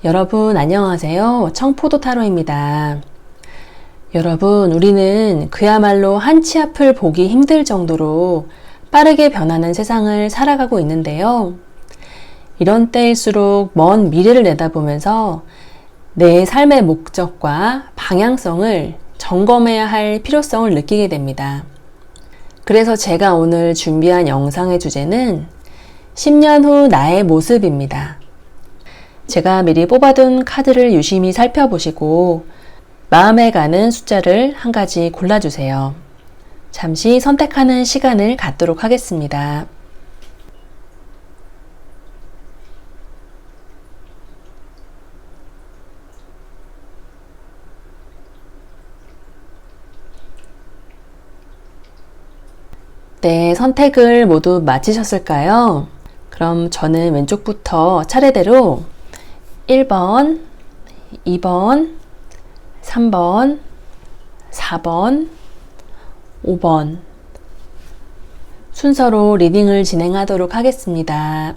여러분 안녕하세요. 청포도 타로입니다. 여러분, 우리는 그야말로 한치 앞을 보기 힘들 정도로 빠르게 변하는 세상을 살아가고 있는데요. 이런 때일수록 먼 미래를 내다보면서 내 삶의 목적과 방향성을 점검해야 할 필요성을 느끼게 됩니다. 그래서 제가 오늘 준비한 영상의 주제는 10년 후 나의 모습입니다. 제가 미리 뽑아둔 카드를 유심히 살펴보시고 마음에 가는 숫자를 한 가지 골라주세요. 잠시 선택하는 시간을 갖도록 하겠습니다. 네, 선택을 모두 마치셨을까요? 그럼 저는 왼쪽부터 차례대로 1번, 2번, 3번, 4번, 5번 순서로 리딩을 진행하도록 하겠습니다.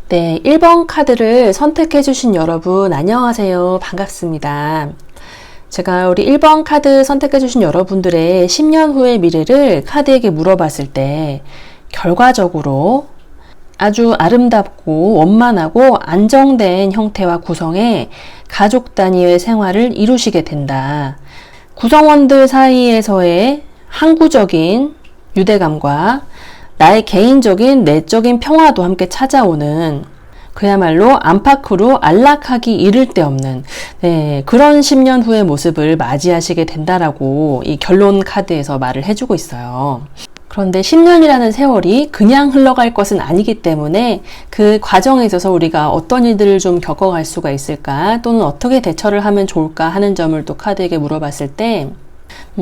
네, 1번 카드를 선택해 주신 여러분 안녕하세요. 반갑습니다. 제가 우리 1번 카드 선택해 주신 여러분들의 10년 후의 미래를 카드에게 물어봤을 때 결과적으로 아주 아름답고 원만하고 안정된 형태와 구성의 가족 단위의 생활을 이루시게 된다. 구성원들 사이에서의 항구적인 유대감과 나의 개인적인 내적인 평화도 함께 찾아오는 그야말로 안팎으로 안락하기 이를 데 없는 그런 10년 후의 모습을 맞이하시게 된다라고 이 결론 카드에서 말을 해주고 있어요. 그런데 10년이라는 세월이 그냥 흘러갈 것은 아니기 때문에 그 과정에 있어서 우리가 어떤 일들을 좀 겪어갈 수가 있을까, 또는 어떻게 대처를 하면 좋을까 하는 점을 또 카드에게 물어봤을 때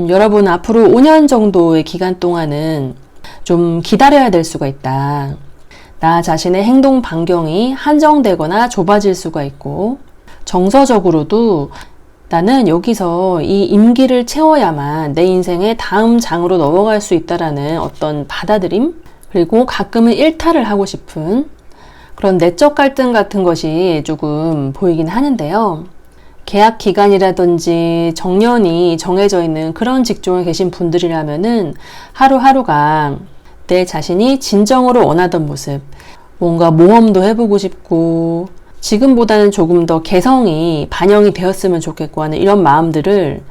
여러분 앞으로 5년 정도의 기간 동안은 좀 기다려야 될 수가 있다. 나 자신의 행동 반경이 한정되거나 좁아질 수가 있고, 정서적으로도 나는 여기서 이 임기를 채워야만 내 인생의 다음 장으로 넘어갈 수 있다라는 어떤 받아들임, 그리고 가끔은 일탈을 하고 싶은 그런 내적 갈등 같은 것이 조금 보이긴 하는데요. 계약 기간이라든지 정년이 정해져 있는 그런 직종에 계신 분들이라면은 하루하루가 내 자신이 진정으로 원하던 모습, 뭔가 모험도 해보고 싶고 지금보다는 조금 더 개성이 반영이 되었으면 좋겠고 하는 이런 마음들을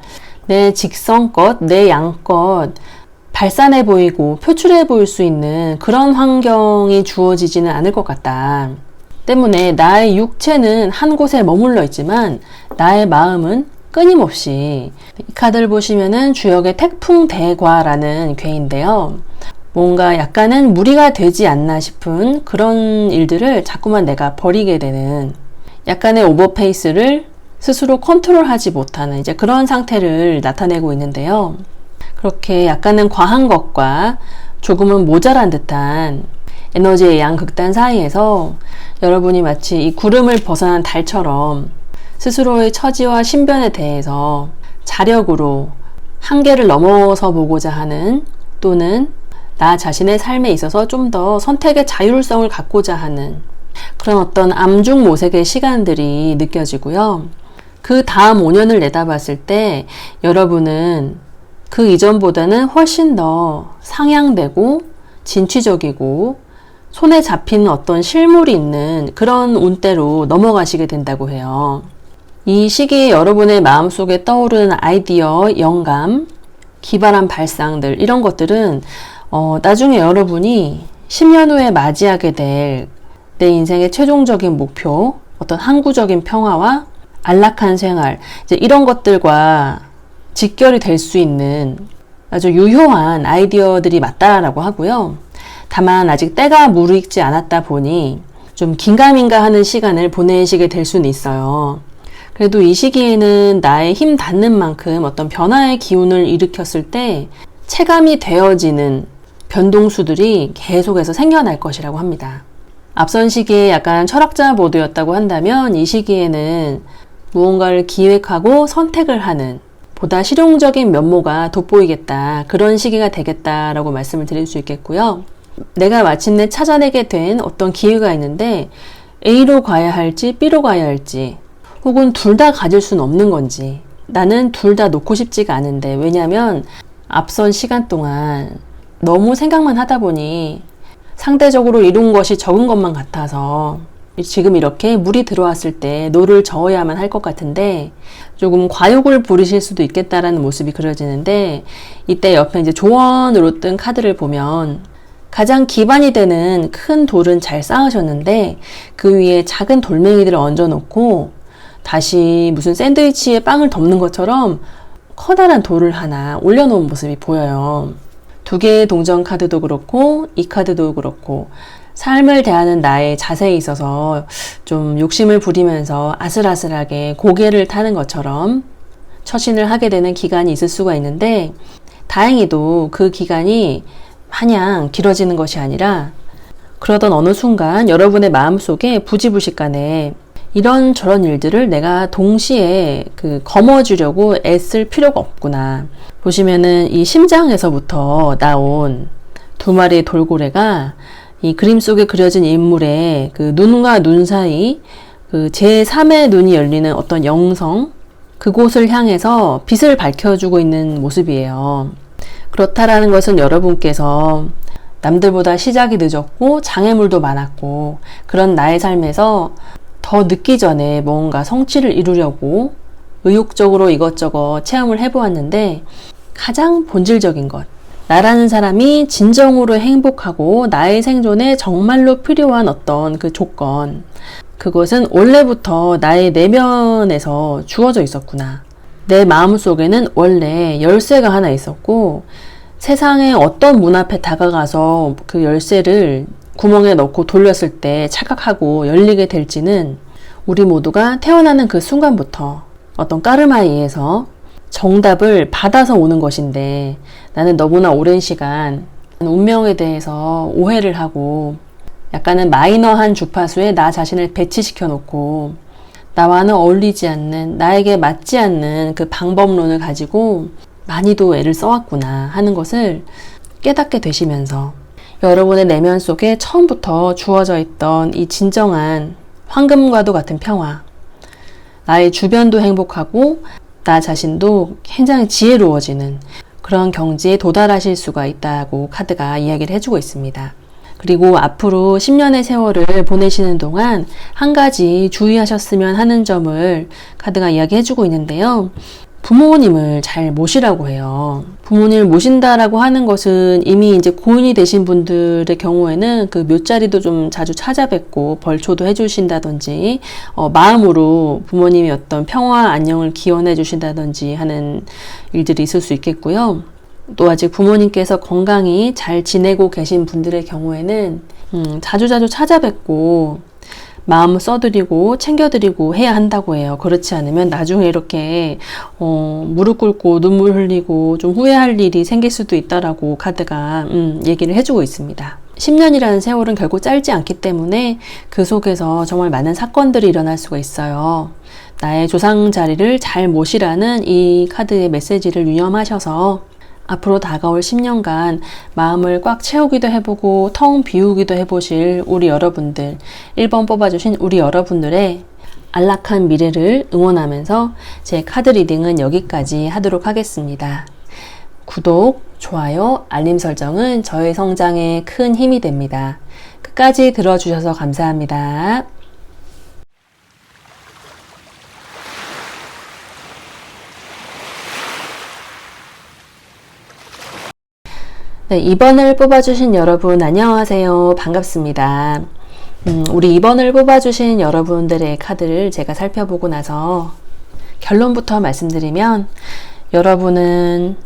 내 직성껏, 내 양껏 발산해 보이고 표출해 보일 수 있는 그런 환경이 주어지지는 않을 것 같다. 때문에 나의 육체는 한 곳에 머물러 있지만 나의 마음은 끊임없이, 이 카드를 보시면은 주역의 태풍대과라는 괴인데요. 뭔가 약간은 무리가 되지 않나 싶은 그런 일들을 자꾸만 내가 버리게 되는, 약간의 오버페이스를 스스로 컨트롤하지 못하는 이제 그런 상태를 나타내고 있는데요. 그렇게 약간은 과한 것과 조금은 모자란 듯한 에너지의 양극단 사이에서 여러분이 마치 이 구름을 벗어난 달처럼 스스로의 처지와 신변에 대해서 자력으로 한계를 넘어서 보고자 하는, 또는 나 자신의 삶에 있어서 좀 더 선택의 자율성을 갖고자 하는 그런 어떤 암중모색의 시간들이 느껴지고요. 그 다음 5년을 내다봤을 때 여러분은 그 이전보다는 훨씬 더 상향되고 진취적이고 손에 잡히는 어떤 실물이 있는 그런 운대로 넘어가시게 된다고 해요. 이 시기에 여러분의 마음속에 떠오르는 아이디어, 영감, 기발한 발상들, 이런 것들은 나중에 여러분이 10년 후에 맞이하게 될 내 인생의 최종적인 목표, 어떤 항구적인 평화와 안락한 생활, 이제 이런 것들과 직결이 될 수 있는 아주 유효한 아이디어들이 맞다라고 하고요. 다만 아직 때가 무르익지 않았다 보니 좀 긴가민가 하는 시간을 보내시게 될 수는 있어요. 그래도 이 시기에는 나의 힘 닿는 만큼 어떤 변화의 기운을 일으켰을 때 체감이 되어지는 변동수들이 계속해서 생겨날 것이라고 합니다. 앞선 시기에 약간 철학자 모드였다고 한다면 이 시기에는 무언가를 기획하고 선택을 하는, 보다 실용적인 면모가 돋보이겠다. 그런 시기가 되겠다라고 말씀을 드릴 수 있겠고요. 내가 마침내 찾아내게 된 어떤 기회가 있는데 A로 가야 할지 B로 가야 할지 혹은 둘 다 가질 수는 없는 건지 나는 둘 다 놓고 싶지가 않은데 왜냐하면 앞선 시간 동안 너무 생각만 하다 보니 상대적으로 이룬 것이 적은 것만 같아서 지금 이렇게 물이 들어왔을 때 노를 저어야만 할 것 같은데 조금 과욕을 부리실 수도 있겠다라는 모습이 그려지는데 이때 옆에 이제 조언으로 뜬 카드를 보면 가장 기반이 되는 큰 돌은 잘 쌓으셨는데 그 위에 작은 돌멩이들을 얹어 놓고 다시 무슨 샌드위치에 빵을 덮는 것처럼 커다란 돌을 하나 올려놓은 모습이 보여요. 두 개의 동전 카드도 그렇고 이 카드도 그렇고 삶을 대하는 나의 자세에 있어서 좀 욕심을 부리면서 아슬아슬하게 고개를 타는 것처럼 처신을 하게 되는 기간이 있을 수가 있는데 다행히도 그 기간이 마냥 길어지는 것이 아니라 그러던 어느 순간 여러분의 마음속에 부지불식간에 이런저런 일들을 내가 동시에 거머쥐려고 애쓸 필요가 없구나. 보시면은 이 심장에서부터 나온 두 마리의 돌고래가 이 그림 속에 그려진 인물의 그 눈과 눈 사이 그 제3의 눈이 열리는 어떤 영성, 그곳을 향해서 빛을 밝혀주고 있는 모습이에요. 그렇다라는 것은 여러분께서 남들보다 시작이 늦었고 장애물도 많았고 그런 나의 삶에서 더 늦기 전에 뭔가 성취를 이루려고 의욕적으로 이것저것 체험을 해보았는데 가장 본질적인 것, 나라는 사람이 진정으로 행복하고 나의 생존에 정말로 필요한 어떤 그 조건, 그것은 원래부터 나의 내면에서 주어져 있었구나. 내 마음속에는 원래 열쇠가 하나 있었고 세상의 어떤 문 앞에 다가가서 그 열쇠를 구멍에 넣고 돌렸을 때 착각하고 열리게 될지는 우리 모두가 태어나는 그 순간부터 어떤 까르마에 의해서 정답을 받아서 오는 것인데 나는 너무나 오랜 시간 운명에 대해서 오해를 하고 약간은 마이너한 주파수에 나 자신을 배치시켜 놓고 나와는 어울리지 않는, 나에게 맞지 않는 그 방법론을 가지고 많이도 애를 써왔구나 하는 것을 깨닫게 되시면서 여러분의 내면 속에 처음부터 주어져 있던 이 진정한 황금과도 같은 평화, 나의 주변도 행복하고 나 자신도 굉장히 지혜로워지는 그런 경지에 도달하실 수가 있다고 카드가 이야기를 해주고 있습니다. 그리고 앞으로 10년의 세월을 보내시는 동안 한 가지 주의하셨으면 하는 점을 카드가 이야기해주고 있는데요. 부모님을 잘 모시라고 해요. 부모님을 모신다라고 하는 것은 이미 이제 고인이 되신 분들의 경우에는 그 묘자리도 좀 자주 찾아뵙고 벌초도 해주신다든지 마음으로 부모님의 어떤 평화 안녕을 기원해 주신다든지 하는 일들이 있을 수 있겠고요. 또 아직 부모님께서 건강히 잘 지내고 계신 분들의 경우에는 자주자주 찾아뵙고 마음 써드리고 챙겨드리고 해야 한다고 해요. 그렇지 않으면 나중에 이렇게 무릎 꿇고 눈물 흘리고 좀 후회할 일이 생길 수도 있다라고 카드가 얘기를 해주고 있습니다. 10년이라는 세월은 결코 짧지 않기 때문에 그 속에서 정말 많은 사건들이 일어날 수가 있어요. 나의 조상 자리를 잘 모시라는 이 카드의 메시지를 유념하셔서 앞으로 다가올 10년간 마음을 꽉 채우기도 해보고 텅 비우기도 해보실 우리 여러분들, 1번 뽑아주신 우리 여러분들의 안락한 미래를 응원하면서 제 카드 리딩은 여기까지 하도록 하겠습니다. 구독, 좋아요, 알림 설정은 저의 성장에 큰 힘이 됩니다. 끝까지 들어주셔서 감사합니다. 네, 2번을 뽑아주신 여러분 안녕하세요. 반갑습니다. 우리 2번을 뽑아주신 여러분들의 카드를 제가 살펴보고 나서 결론부터 말씀드리면 여러분은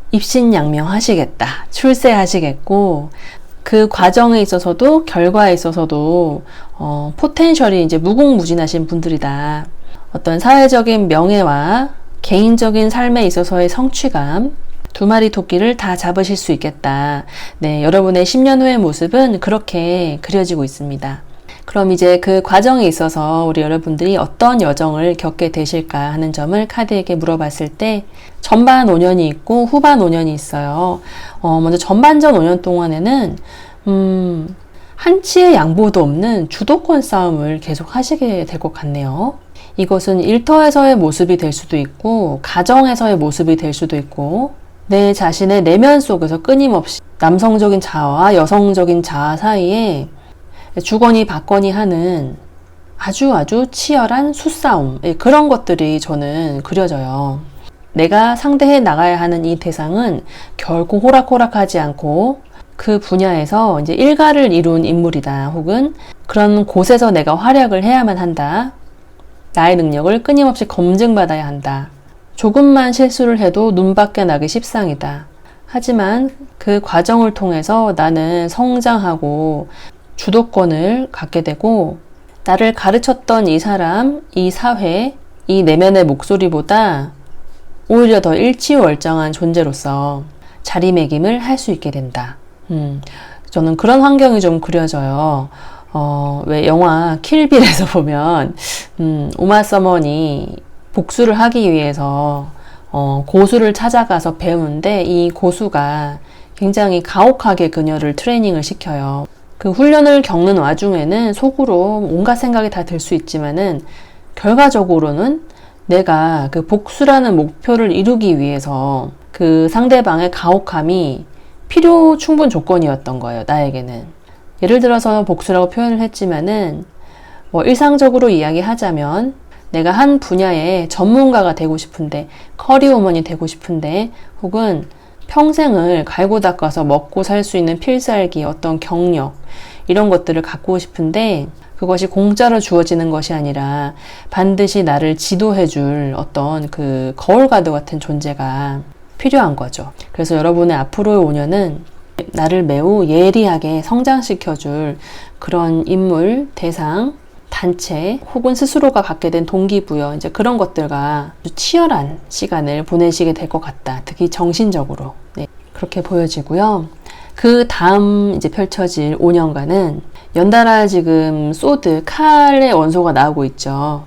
입신양명 하시겠다. 출세하시겠고 그 과정에 있어서도 결과에 있어서도 포텐셜이 이제 무궁무진하신 분들이다. 어떤 사회적인 명예와 개인적인 삶에 있어서의 성취감, 두 마리 토끼를 다 잡으실 수 있겠다. 네, 여러분의 10년 후의 모습은 그렇게 그려지고 있습니다. 그럼 이제 그 과정에 있어서 우리 여러분들이 어떤 여정을 겪게 되실까 하는 점을 카드에게 물어봤을 때 전반 5년이 있고 후반 5년이 있어요. 먼저 전반전 5년 동안에는 한치의 양보도 없는 주도권 싸움을 계속 하시게 될 것 같네요. 이것은 일터에서의 모습이 될 수도 있고 가정에서의 모습이 될 수도 있고 내 자신의 내면 속에서 끊임없이 남성적인 자아와 여성적인 자아 사이에 주거니 받거니 하는 아주 치열한 수싸움, 그런 것들이 저는 그려져요. 내가 상대해 나가야 하는 이 대상은 결코 호락호락하지 않고 그 분야에서 이제 일가를 이룬 인물이다. 혹은 그런 곳에서 내가 활약을 해야만 한다. 나의 능력을 끊임없이 검증받아야 한다. 조금만 실수를 해도 눈밖에 나기 십상이다. 하지만 그 과정을 통해서 나는 성장하고 주도권을 갖게 되고 나를 가르쳤던 이 사람, 이 사회, 이 내면의 목소리보다 오히려 더 일치월장한 존재로서 자리매김을 할 수 있게 된다. 저는 그런 환경이 좀 그려져요. 왜 영화 킬빌에서 보면 우마 서먼이 복수를 하기 위해서 고수를 찾아가서 배우는데 이 고수가 굉장히 가혹하게 그녀를 트레이닝을 시켜요. 그 훈련을 겪는 와중에는 속으로 온갖 생각이 다 들 수 있지만은 결과적으로는 내가 그 복수라는 목표를 이루기 위해서 그 상대방의 가혹함이 필요 충분 조건이었던 거예요. 나에게는. 예를 들어서 복수라고 표현을 했지만은 일상적으로 이야기하자면 내가 한 분야의 전문가가 되고 싶은데 커리어우먼이 되고 싶은데 혹은 평생을 갈고 닦아서 먹고 살 수 있는 필살기, 어떤 경력 이런 것들을 갖고 싶은데 그것이 공짜로 주어지는 것이 아니라 반드시 나를 지도해줄 어떤 그 거울가드 같은 존재가 필요한 거죠. 그래서 여러분의 앞으로의 5년은 나를 매우 예리하게 성장시켜줄 그런 인물, 대상, 단체 혹은 스스로가 갖게 된 동기부여 이제 그런 것들과 아주 치열한 시간을 보내시게 될 것 같다. 특히 정신적으로 그렇게 보여지고요. 그 다음 이제 펼쳐질 5년간은 연달아 지금 소드, 칼의 원소가 나오고 있죠.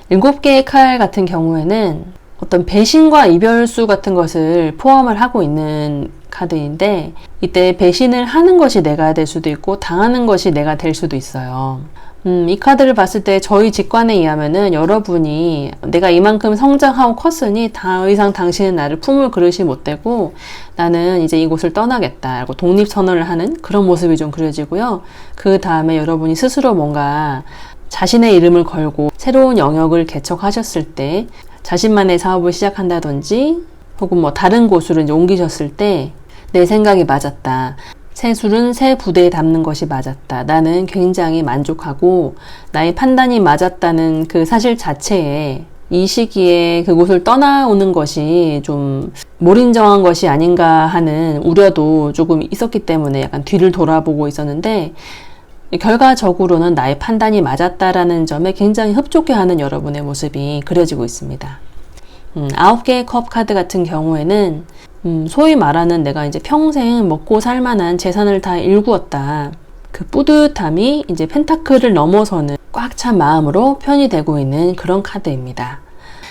7개의 칼 같은 경우에는 어떤 배신과 이별수 같은 것을 포함을 하고 있는 카드인데 이때 배신을 하는 것이 내가 될 수도 있고 당하는 것이 내가 될 수도 있어요. 이 카드를 봤을 때 저희 직관에 의하면은 여러분이 내가 이만큼 성장하고 컸으니 더 이상 당신은 나를 품을 그릇이 못 되고 나는 이제 이곳을 떠나겠다 라고 독립선언을 하는 그런 모습이 좀 그려지고요. 그 다음에 여러분이 스스로 뭔가 자신의 이름을 걸고 새로운 영역을 개척하셨을 때 자신만의 사업을 시작한다든지 혹은 다른 곳으로 이제 옮기셨을 때 내 생각이 맞았다. 새 술은 새 부대에 담는 것이 맞았다. 나는 굉장히 만족하고 나의 판단이 맞았다는 그 사실 자체에 이 시기에 그곳을 떠나오는 것이 좀 몰인정한 것이 아닌가 하는 우려도 조금 있었기 때문에 약간 뒤를 돌아보고 있었는데 결과적으로는 나의 판단이 맞았다라는 점에 굉장히 흡족해하는 여러분의 모습이 그려지고 있습니다. 9개의 컵 카드 같은 경우에는 소위 말하는 내가 이제 평생 먹고 살 만한 재산을 다 일구었다. 그 뿌듯함이 이제 펜타클을 넘어서는 꽉 찬 마음으로 표현이 되고 있는 그런 카드입니다.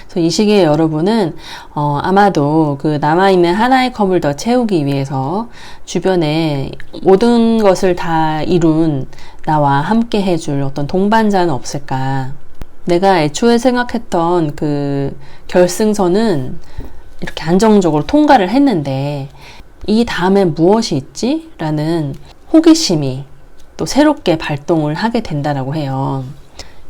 그래서 이 시기에 여러분은 아마도 그 남아있는 하나의 컵을 더 채우기 위해서 주변에 모든 것을 다 이룬 나와 함께 해줄 어떤 동반자는 없을까. 내가 애초에 생각했던 그 결승선은 이렇게 안정적으로 통과를 했는데 이 다음에 무엇이 있지? 라는 호기심이 또 새롭게 발동을 하게 된다라고 해요.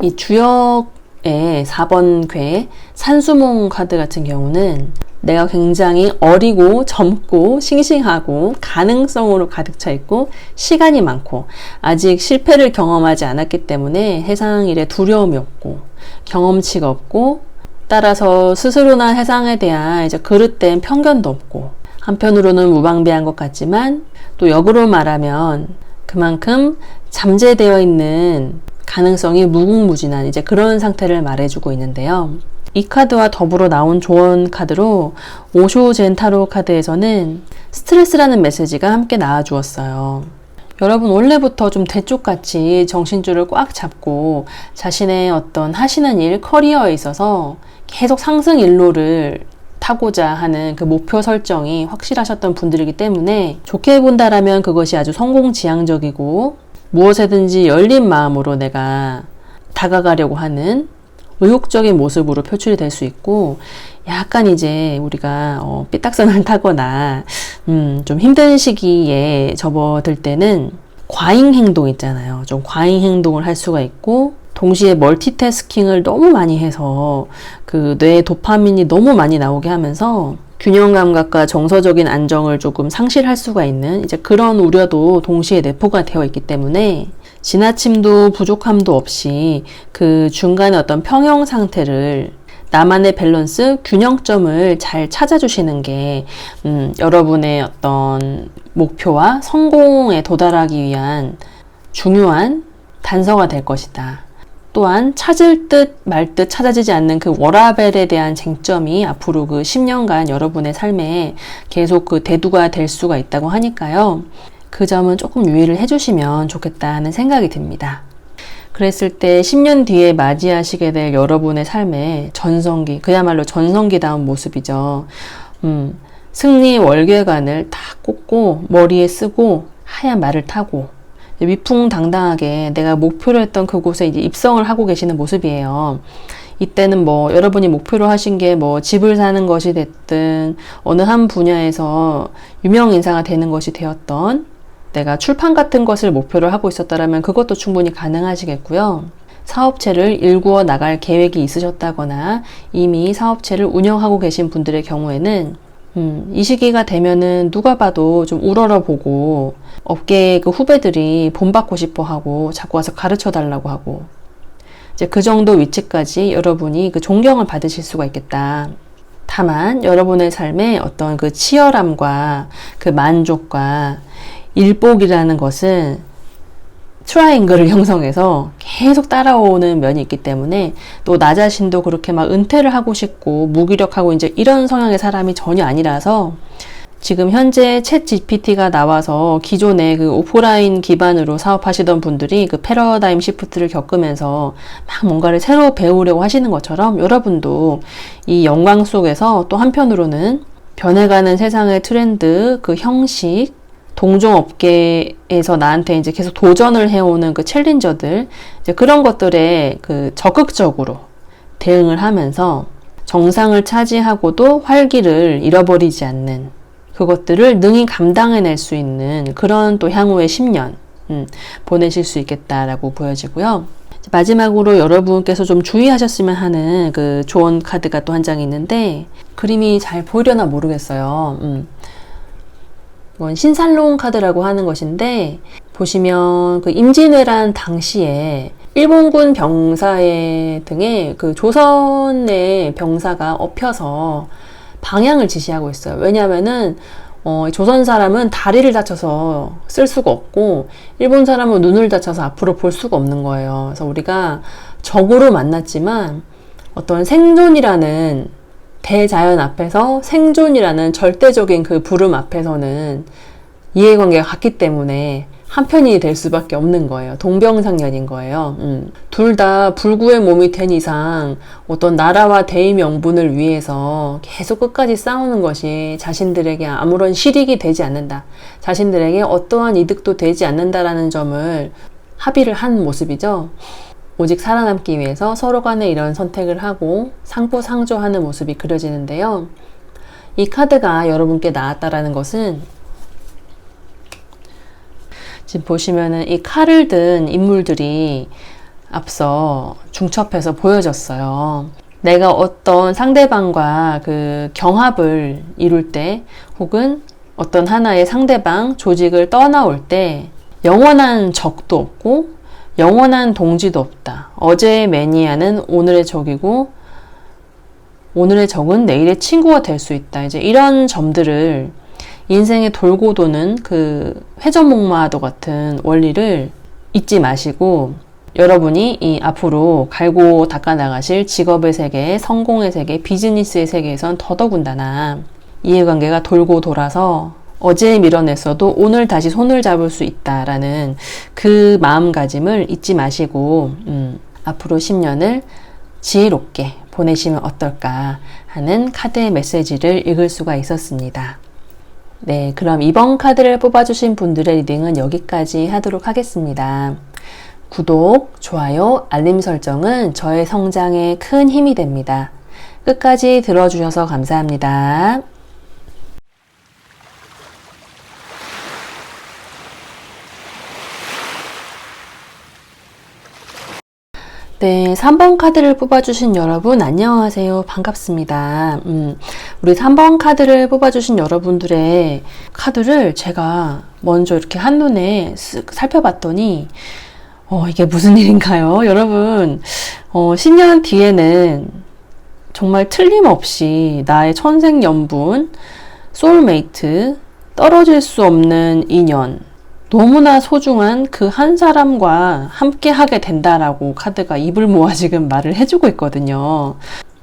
이 주역의 4번 궤 산수몽 카드 같은 경우는 내가 굉장히 어리고 젊고 싱싱하고 가능성으로 가득 차 있고 시간이 많고 아직 실패를 경험하지 않았기 때문에 해상 일에 두려움이 없고 경험치가 없고 따라서 스스로나 해상에 대한 이제 그릇된 편견도 없고 한편으로는 무방비한 것 같지만 또 역으로 말하면 그만큼 잠재되어 있는 가능성이 무궁무진한 이제 그런 상태를 말해주고 있는데요. 이 카드와 더불어 나온 조언 카드로 오쇼 젠타로 카드에서는 스트레스라는 메시지가 함께 나와주었어요. 여러분 원래부터 좀 대쪽같이 정신줄을 꽉 잡고 자신의 어떤 하시는 일, 커리어에 있어서 계속 상승 일로를 타고자 하는 그 목표 설정이 확실하셨던 분들이기 때문에 좋게 본다라면 그것이 아주 성공지향적이고 무엇에든지 열린 마음으로 내가 다가가려고 하는 의욕적인 모습으로 표출이 될 수 있고, 약간 이제 우리가 삐딱선을 타거나 좀 힘든 시기에 접어들 때는 과잉 행동 있잖아요. 좀 과잉 행동을 할 수가 있고, 동시에 멀티태스킹을 너무 많이 해서 그 뇌에 도파민이 너무 많이 나오게 하면서 균형 감각과 정서적인 안정을 조금 상실할 수가 있는 이제 그런 우려도 동시에 내포가 되어 있기 때문에 지나침도 부족함도 없이 그 중간에 어떤 평형 상태를 나만의 밸런스, 균형점을 잘 찾아주시는 게 여러분의 어떤 목표와 성공에 도달하기 위한 중요한 단서가 될 것이다. 또한 찾을 듯 말 듯 찾아지지 않는 그 워라밸에 대한 쟁점이 앞으로 그 10년간 여러분의 삶에 계속 그 대두가 될 수가 있다고 하니까요. 그 점은 조금 유의를 해주시면 좋겠다는 생각이 듭니다. 그랬을 때 10년 뒤에 맞이하시게 될 여러분의 삶의 전성기, 그야말로 전성기다운 모습이죠. 승리 월계관을 다 꽂고 머리에 쓰고 하얀 말을 타고 위풍당당하게 내가 목표로 했던 그곳에 이제 입성을 하고 계시는 모습이에요. 이때는 뭐 여러분이 목표로 하신 게 뭐 집을 사는 것이 됐든 어느 한 분야에서 유명 인사가 되는 것이 되었던 내가 출판 같은 것을 목표로 하고 있었다면 그것도 충분히 가능하시겠고요. 사업체를 일구어 나갈 계획이 있으셨다거나 이미 사업체를 운영하고 계신 분들의 경우에는 이 시기가 되면은 누가 봐도 좀 우러러보고 업계의 그 후배들이 본받고 싶어 하고 자꾸 와서 가르쳐 달라고 하고 이제 그 정도 위치까지 여러분이 그 존경을 받으실 수가 있겠다. 다만 여러분의 삶에 어떤 그 치열함과 그 만족과 일복이라는 것은 트라이앵글을 형성해서 계속 따라오는 면이 있기 때문에 또 나 자신도 그렇게 막 은퇴를 하고 싶고 무기력하고 이제 이런 성향의 사람이 전혀 아니라서 지금 현재 챗 GPT가 나와서 기존의 그 오프라인 기반으로 사업하시던 분들이 그 패러다임 시프트를 겪으면서 막 뭔가를 새로 배우려고 하시는 것처럼 여러분도 이 영광 속에서 또 한편으로는 변해가는 세상의 트렌드, 그 형식, 동종업계에서 나한테 이제 계속 도전을 해오는 그 챌린저들, 이제 그런 것들에 그 적극적으로 대응을 하면서 정상을 차지하고도 활기를 잃어버리지 않는 그것들을 능히 감당해낼 수 있는 그런 또 향후의 10년 보내실 수 있겠다라고 보여지고요. 마지막으로 여러분께서 좀 주의하셨으면 하는 그 조언 카드가 또 한 장이 있는데 그림이 잘 보이려나 모르겠어요. 이건 신살롱 카드라고 하는 것인데 보시면 그 임진왜란 당시에 일본군 병사의 등에 그 조선의 병사가 엎혀서 방향을 지시하고 있어요. 왜냐하면은 조선 사람은 다리를 다쳐서 쓸 수가 없고 일본 사람은 눈을 다쳐서 앞으로 볼 수가 없는 거예요. 그래서 우리가 적으로 만났지만 어떤 생존이라는 대자연 앞에서 생존이라는 절대적인 그 부름 앞에서는 이해관계가 같기 때문에 한편이 될 수밖에 없는 거예요. 동병상련인 거예요. 둘 다 불구의 몸이 된 이상 어떤 나라와 대의 명분을 위해서 계속 끝까지 싸우는 것이 자신들에게 아무런 실익이 되지 않는다. 자신들에게 어떠한 이득도 되지 않는다라는 점을 합의를 한 모습이죠. 오직 살아남기 위해서 서로 간에 이런 선택을 하고 상부상조하는 모습이 그려지는데요. 이 카드가 여러분께 나왔다라는 것은 지금 보시면은 이 칼을 든 인물들이 앞서 중첩해서 보여졌어요. 내가 어떤 상대방과 그 경합을 이룰 때 혹은 어떤 하나의 상대방 조직을 떠나올 때 영원한 적도 없고 영원한 동지도 없다. 어제의 매니아는 오늘의 적이고 오늘의 적은 내일의 친구가 될 수 있다. 이제 이런 점들을 인생에 돌고 도는 그 회전목마도 같은 원리를 잊지 마시고 여러분이 이 앞으로 갈고 닦아 나가실 직업의 세계, 성공의 세계, 비즈니스의 세계에선 더더군다나 이해관계가 돌고 돌아서 어제 밀어냈어도 오늘 다시 손을 잡을 수 있다라는 그 마음가짐을 잊지 마시고 앞으로 10년을 지혜롭게 보내시면 어떨까 하는 카드의 메시지를 읽을 수가 있었습니다. 네, 그럼 이번 카드를 뽑아주신 분들의 리딩은 여기까지 하도록 하겠습니다. 구독, 좋아요, 알림 설정은 저의 성장에 큰 힘이 됩니다. 끝까지 들어주셔서 감사합니다. 네, 3번 카드를 뽑아주신 여러분 안녕하세요. 반갑습니다. 우리 3번 카드를 뽑아주신 여러분들의 카드를 제가 먼저 이렇게 한눈에 쓱 살펴봤더니 이게 무슨 일인가요? 여러분 10년 뒤에는 정말 틀림없이 나의 천생연분, 소울메이트, 떨어질 수 없는 인연, 너무나 소중한 그 한 사람과 함께 하게 된다라고 카드가 입을 모아 지금 말을 해주고 있거든요.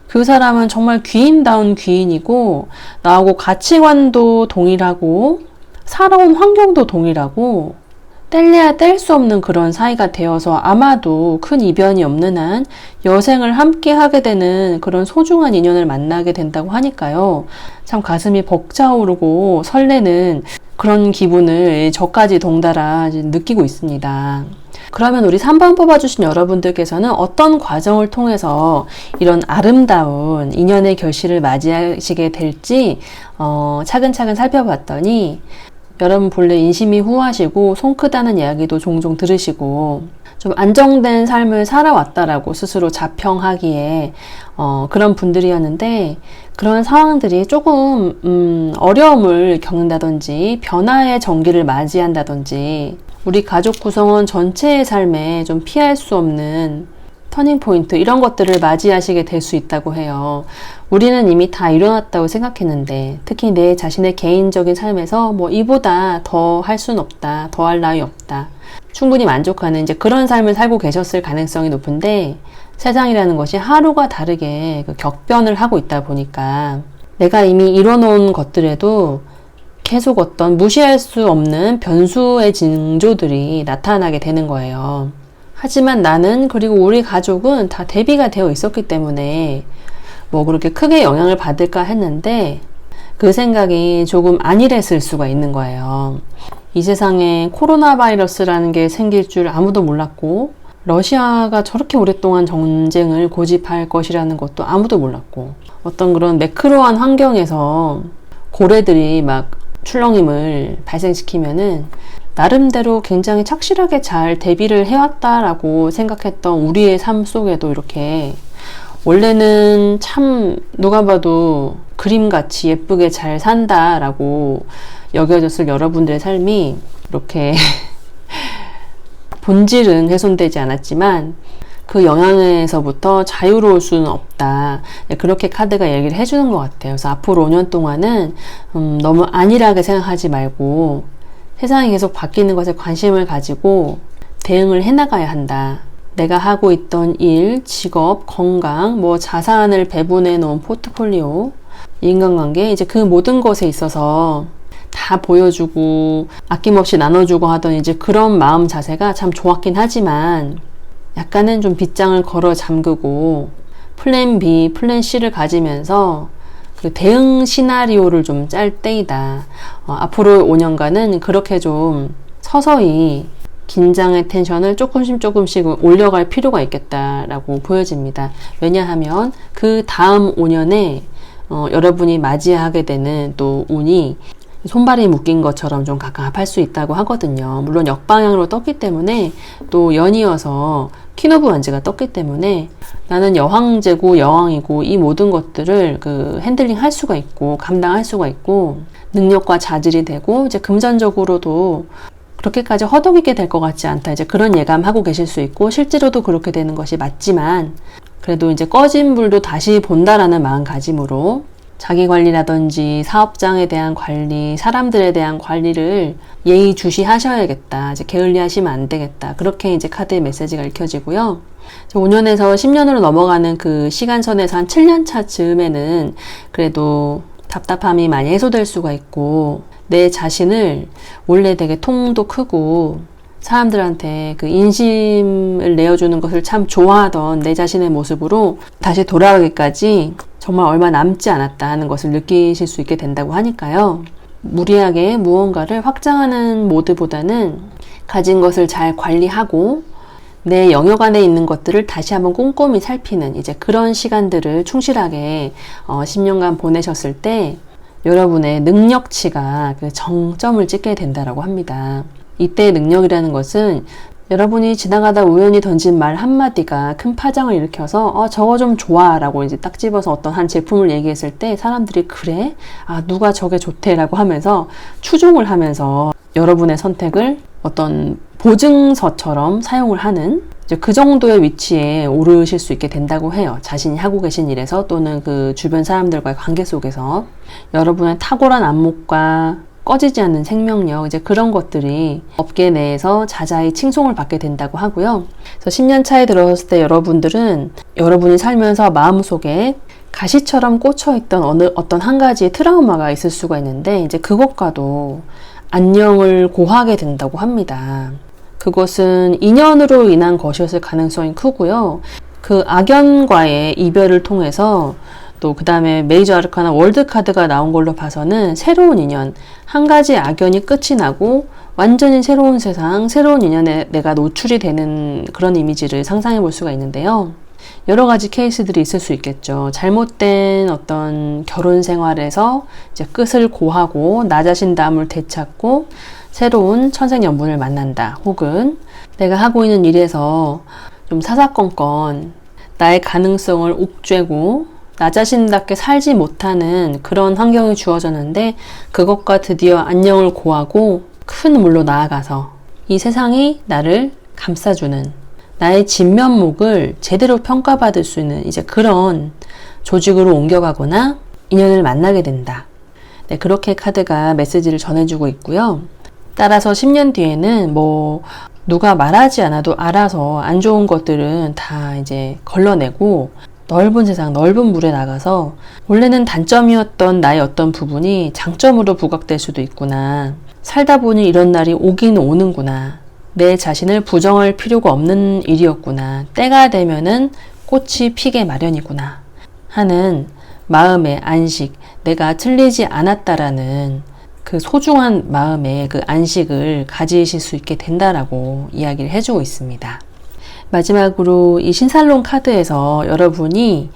그 사람은 정말 귀인다운 귀인이고 나하고 가치관도 동일하고 살아온 환경도 동일하고 뗄래야 뗄 수 없는 그런 사이가 되어서 아마도 큰 이변이 없는 한 여생을 함께 하게 되는 그런 소중한 인연을 만나게 된다고 하니까요. 참 가슴이 벅차오르고 설레는 그런 기분을 저까지 덩달아 느끼고 있습니다. 그러면 우리 3번 뽑아주신 여러분들께서는 어떤 과정을 통해서 이런 아름다운 인연의 결실을 맞이하시게 될지 차근차근 살펴봤더니 여러분 본래 인심이 후하시고 손 크다는 이야기도 종종 들으시고 좀 안정된 삶을 살아왔다라고 스스로 자평하기에 그런 분들이었는데 그런 상황들이 조금 어려움을 겪는다든지 변화의 전기를 맞이한다든지 우리 가족 구성원 전체의 삶에 좀 피할 수 없는 터닝포인트 이런 것들을 맞이하시게 될 수 있다고 해요. 우리는 이미 다 일어났다고 생각했는데 특히 내 자신의 개인적인 삶에서 뭐 이보다 더 할 수는 없다. 더 할 나위 없다. 충분히 만족하는 이제 그런 삶을 살고 계셨을 가능성이 높은데 세상이라는 것이 하루가 다르게 그 격변을 하고 있다 보니까 내가 이미 이뤄놓은 것들에도 계속 어떤 무시할 수 없는 변수의 징조들이 나타나게 되는 거예요. 하지만 나는 그리고 우리 가족은 다 대비가 되어 있었기 때문에 뭐 그렇게 크게 영향을 받을까 했는데 그 생각이 조금 안일했을 수가 있는 거예요. 이 세상에 코로나 바이러스라는 게 생길 줄 아무도 몰랐고 러시아가 저렇게 오랫동안 전쟁을 고집할 것이라는 것도 아무도 몰랐고 어떤 그런 매크로한 환경에서 고래들이 막 출렁임을 발생시키면은 나름대로 굉장히 착실하게 잘 대비를 해왔다라고 생각했던 우리의 삶 속에도 이렇게 원래는 참 누가 봐도 그림같이 예쁘게 잘 산다라고 여겨졌을 여러분들의 삶이 이렇게 본질은 훼손되지 않았지만 그 영향에서부터 자유로울 수는 없다. 그렇게 카드가 얘기를 해주는 것 같아요. 그래서 앞으로 5년 동안은 너무 안일하게 생각하지 말고 세상이 계속 바뀌는 것에 관심을 가지고 대응을 해나가야 한다. 내가 하고 있던 일, 직업, 건강, 뭐 자산을 배분해 놓은 포트폴리오, 인간관계, 이제 그 모든 것에 있어서 다 보여주고 아낌없이 나눠주고 하던 이제 그런 마음 자세가 참 좋았긴 하지만 약간은 좀 빗장을 걸어 잠그고 플랜 B, 플랜 C를 가지면서 그 대응 시나리오를 좀 짤 때이다. 앞으로 5년간은 그렇게 좀 서서히 긴장의 텐션을 조금씩 올려갈 필요가 있겠다라고 보여집니다. 왜냐하면 그 다음 5년에 여러분이 맞이하게 되는 또 운이 손발이 묶인 것처럼 좀 갑갑할 수 있다고 하거든요. 물론 역방향으로 떴기 때문에 또 연이어서 퀸오브 원즈가 떴기 때문에 나는 여황제고 여왕이고 이 모든 것들을 그 핸들링 할 수가 있고 감당할 수가 있고 능력과 자질이 되고 이제 금전적으로도 그렇게까지 허덕이게 될 것 같지 않다. 이제 그런 예감하고 계실 수 있고 실제로도 그렇게 되는 것이 맞지만 그래도 이제 꺼진 불도 다시 본다라는 마음가짐으로 자기 관리라든지 사업장에 대한 관리, 사람들에 대한 관리를 예의주시하셔야겠다. 이제 게을리하시면 안 되겠다. 그렇게 이제 카드의 메시지가 읽혀지고요. 5년에서 10년으로 넘어가는 그 시간선에서 한 7년 차 즈음에는 그래도 답답함이 많이 해소될 수가 있고, 내 자신을 원래 되게 통도 크고 사람들한테 그 인심을 내어주는 것을 참 좋아하던 내 자신의 모습으로 다시 돌아가기까지 정말 얼마 남지 않았다 하는 것을 느끼실 수 있게 된다고 하니까요. 무리하게 무언가를 확장하는 모드보다는 가진 것을 잘 관리하고 내 영역 안에 있는 것들을 다시 한번 꼼꼼히 살피는 이제 그런 시간들을 충실하게 10년간 보내셨을 때 여러분의 능력치가 그 정점을 찍게 된다라고 합니다. 이때의 능력이라는 것은 여러분이 지나가다 우연히 던진 말 한마디가 큰 파장을 일으켜서 저거 좀 좋아 라고 이제 딱 집어서 어떤 한 제품을 얘기했을 때 사람들이 그래? 누가 저게 좋대 라고 하면서 추종을 하면서 여러분의 선택을 어떤 보증서처럼 사용을 하는 이제 그 정도의 위치에 오르실 수 있게 된다고 해요. 자신이 하고 계신 일에서 또는 그 주변 사람들과의 관계 속에서 여러분의 탁월한 안목과 꺼지지 않는 생명력, 이제 그런 것들이 업계 내에서 자자히 칭송을 받게 된다고 하고요. 그래서 10년 차에 들어섰을 때 여러분들은 여러분이 살면서 마음속에 가시처럼 꽂혀있던 어떤 한 가지의 트라우마가 있을 수가 있는데 이제 그것과도 안녕을 고하게 된다고 합니다. 그것은 인연으로 인한 것이었을 가능성이 크고요. 그 악연과의 이별을 통해서 또 그 다음에 메이저 아르카나 월드 카드가 나온 걸로 봐서는 새로운 인연, 한 가지 악연이 끝이 나고 완전히 새로운 세상, 새로운 인연에 내가 노출이 되는 그런 이미지를 상상해 볼 수가 있는데요. 여러 가지 케이스들이 있을 수 있겠죠. 잘못된 어떤 결혼 생활에서 이제 끝을 고하고 나 자신 다움을 되찾고 새로운 천생연분을 만난다. 혹은 내가 하고 있는 일에서 좀 사사건건 나의 가능성을 옥죄고 나 자신답게 살지 못하는 그런 환경이 주어졌는데 그것과 드디어 안녕을 고하고 큰 물로 나아가서 이 세상이 나를 감싸주는 나의 진면목을 제대로 평가받을 수 있는 이제 그런 조직으로 옮겨가거나 인연을 만나게 된다. 네, 그렇게 카드가 메시지를 전해주고 있고요. 따라서 10년 뒤에는 누가 말하지 않아도 알아서 안 좋은 것들은 다 이제 걸러내고 넓은 세상, 넓은 물에 나가서 원래는 단점이었던 나의 어떤 부분이 장점으로 부각될 수도 있구나. 살다 보니 이런 날이 오긴 오는구나. 내 자신을 부정할 필요가 없는 일이었구나. 때가 되면은 꽃이 피게 마련이구나. 하는 마음의 안식, 내가 틀리지 않았다라는 그 소중한 마음의 그 안식을 가지실 수 있게 된다라고 이야기를 해주고 있습니다. 마지막으로 이 신살롬 카드에서 여러분이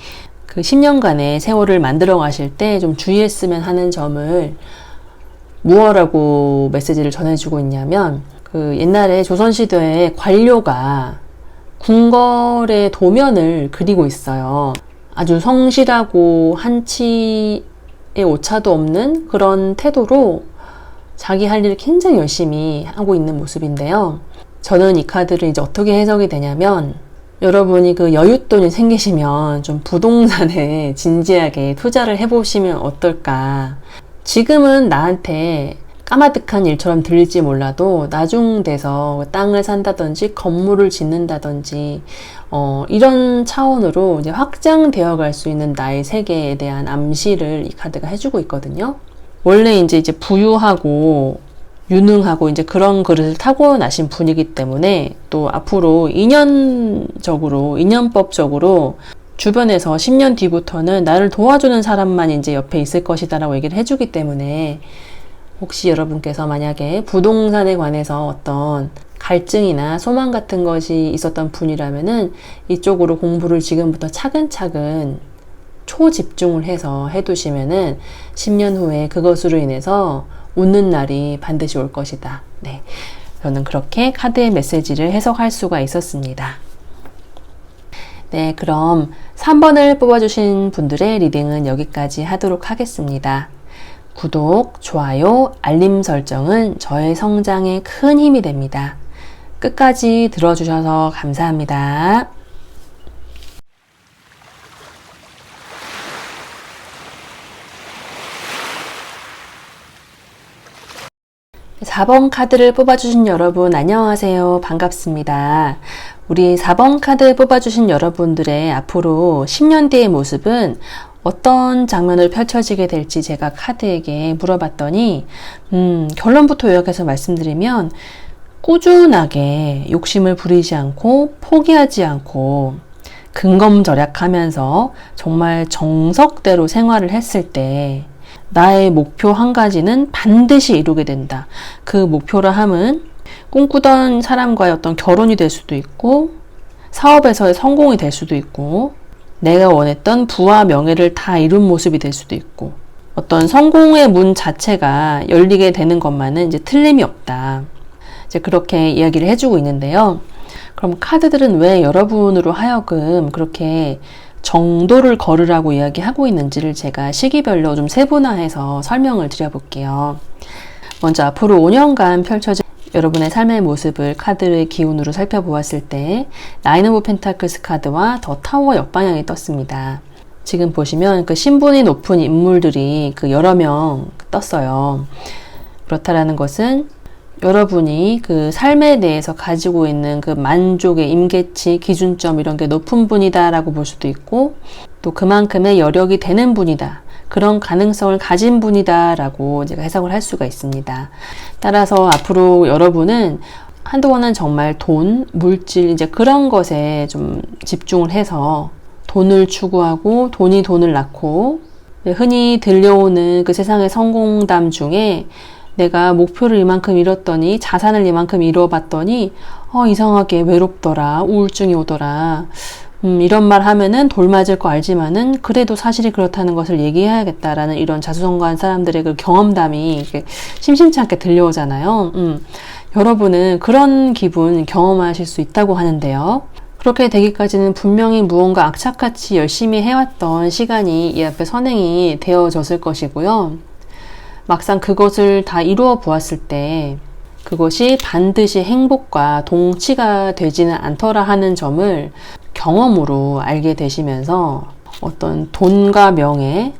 그 10년간의 세월을 만들어 가실 때 좀 주의했으면 하는 점을 무엇라고 메시지를 전해주고 있냐면 그 옛날에 조선시대에 관료가 궁궐의 도면을 그리고 있어요. 아주 성실하고 한치의 오차도 없는 그런 태도로 자기 할 일을 굉장히 열심히 하고 있는 모습인데요. 저는 이 카드를 이제 어떻게 해석이 되냐면 여러분이 그 여윳돈이 생기시면 좀 부동산에 진지하게 투자를 해보시면 어떨까. 지금은 나한테 까마득한 일처럼 들릴지 몰라도 나중 돼서 땅을 산다든지 건물을 짓는다든지 이런 차원으로 이제 확장되어 갈 수 있는 나의 세계에 대한 암시를 이 카드가 해주고 있거든요. 원래 이제 부유하고 유능하고 이제 그런 그릇을 타고나신 분이기 때문에 또 앞으로 인연법적으로 주변에서 10년 뒤부터는 나를 도와주는 사람만 이제 옆에 있을 것이다라고 얘기를 해주기 때문에 혹시 여러분께서 만약에 부동산에 관해서 어떤 갈증이나 소망 같은 것이 있었던 분이라면은 이쪽으로 공부를 지금부터 차근차근 초집중을 해서 해두시면은 10년 후에 그것으로 인해서 웃는 날이 반드시 올 것이다. 네, 저는 그렇게 카드의 메시지를 해석할 수가 있었습니다. 네, 그럼 3번을 뽑아주신 분들의 리딩은 여기까지 하도록 하겠습니다. 구독, 좋아요, 알림 설정은 저의 성장에 큰 힘이 됩니다. 끝까지 들어주셔서 감사합니다. 4번 카드를 뽑아주신 여러분 안녕하세요. 반갑습니다. 우리 4번 카드 뽑아주신 여러분들의 앞으로 10년 뒤의 모습은 어떤 장면을 펼쳐지게 될지 제가 카드에게 물어봤더니 결론부터 요약해서 말씀드리면 꾸준하게 욕심을 부리지 않고 포기하지 않고 근검절약하면서 정말 정석대로 생활을 했을 때 나의 목표 한 가지는 반드시 이루게 된다. 그 목표라 함은 꿈꾸던 사람과의 어떤 결혼이 될 수도 있고 사업에서의 성공이 될 수도 있고 내가 원했던 부와 명예를 다 이룬 모습이 될 수도 있고 어떤 성공의 문 자체가 열리게 되는 것만은 이제 틀림이 없다. 이제 그렇게 이야기를 해주고 있는데요. 그럼 카드들은 왜 여러분으로 하여금 그렇게 정도를 걸으라고 이야기하고 있는지를 제가 시기별로 좀 세분화해서 설명을 드려볼게요. 먼저 앞으로 5년간 펼쳐질 여러분의 삶의 모습을 카드의 기운으로 살펴보았을 때 나인 오브 펜타클스 카드와 더 타워 역방향이 떴습니다. 지금 보시면 그 신분이 높은 인물들이 그 여러 명 떴어요. 그렇다라는 것은 여러분이 그 삶에 대해서 가지고 있는 그 만족의 임계치, 기준점 이런 게 높은 분이다라고 볼 수도 있고 또 그만큼의 여력이 되는 분이다. 그런 가능성을 가진 분이다라고 제가 해석을 할 수가 있습니다. 따라서 앞으로 여러분은 한동안은 정말 돈, 물질 이제 그런 것에 좀 집중을 해서 돈을 추구하고 돈이 돈을 낳고 흔히 들려오는 그 세상의 성공담 중에 내가 목표를 이만큼 이뤘더니 자산을 이만큼 이뤄봤더니 이상하게 외롭더라, 우울증이 오더라. 이런 말 하면은 돌 맞을 거 알지만은 그래도 사실이 그렇다는 것을 얘기해야겠다라는 이런 자수성가한 사람들의 그 경험담이 심심치 않게 들려오잖아요. 여러분은 그런 기분 경험하실 수 있다고 하는데요. 그렇게 되기까지는 분명히 무언가 악착같이 열심히 해왔던 시간이 이 앞에 선행이 되어졌을 것이고요. 막상 그것을 다 이루어 보았을 때 그것이 반드시 행복과 동치가 되지는 않더라 하는 점을 경험으로 알게 되시면서 어떤 돈과 명예,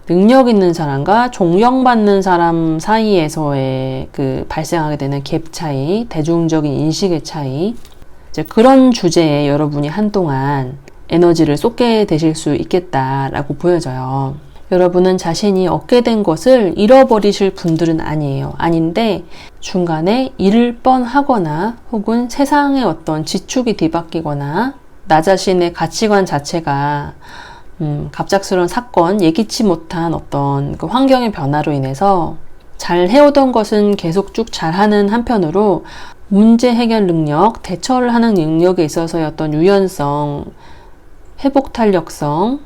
능력 있는 사람과 존경받는 사람 사이에서의 그 발생하게 되는 갭 차이, 대중적인 인식의 차이, 이제 그런 주제에 여러분이 한동안 에너지를 쏟게 되실 수 있겠다라고 보여져요. 여러분은 자신이 얻게 된 것을 잃어버리실 분들은 아니에요. 아닌데 중간에 잃을 뻔하거나 혹은 세상의 어떤 지축이 뒤바뀌거나 나 자신의 가치관 자체가 갑작스러운 사건, 예기치 못한 어떤 그 환경의 변화로 인해서 잘 해오던 것은 계속 쭉 잘하는 한편으로 문제 해결 능력, 대처를 하는 능력에 있어서의 어떤 유연성, 회복 탄력성,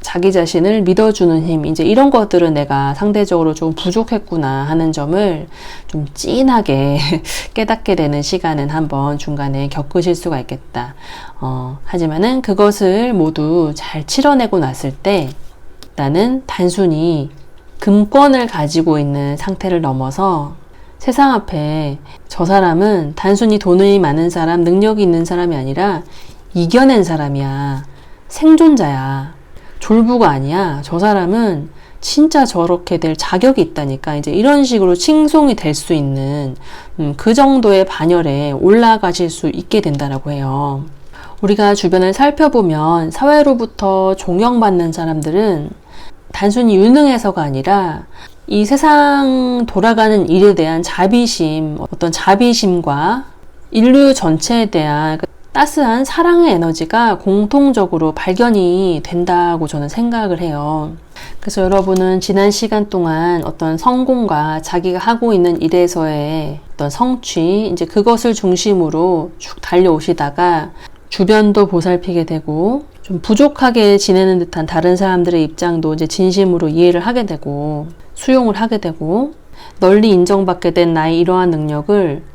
자기 자신을 믿어주는 힘, 이제 이런 것들은 내가 상대적으로 좀 부족했구나 하는 점을 좀 찐하게 깨닫게 되는 시간은 한번 중간에 겪으실 수가 있겠다. 하지만은 그것을 모두 잘 치러내고 났을 때 나는 단순히 금권을 가지고 있는 상태를 넘어서 세상 앞에 저 사람은 단순히 돈이 많은 사람, 능력이 있는 사람이 아니라 이겨낸 사람이야. 생존자야. 졸부가 아니야. 저 사람은 진짜 저렇게 될 자격이 있다니까. 이제 이런 식으로 칭송이 될 수 있는 그 정도의 반열에 올라가실 수 있게 된다라고 해요. 우리가 주변을 살펴보면 사회로부터 존경받는 사람들은 단순히 유능해서가 아니라 이 세상 돌아가는 일에 대한 자비심, 어떤 자비심과 인류 전체에 대한 따스한 사랑의 에너지가 공통적으로 발견이 된다고 저는 생각을 해요. 그래서 여러분은 지난 시간 동안 어떤 성공과 자기가 하고 있는 일에서의 어떤 성취, 이제 그것을 중심으로 쭉 달려오시다가 주변도 보살피게 되고 좀 부족하게 지내는 듯한 다른 사람들의 입장도 이제 진심으로 이해를 하게 되고 수용을 하게 되고 널리 인정받게 된 나의 이러한 능력을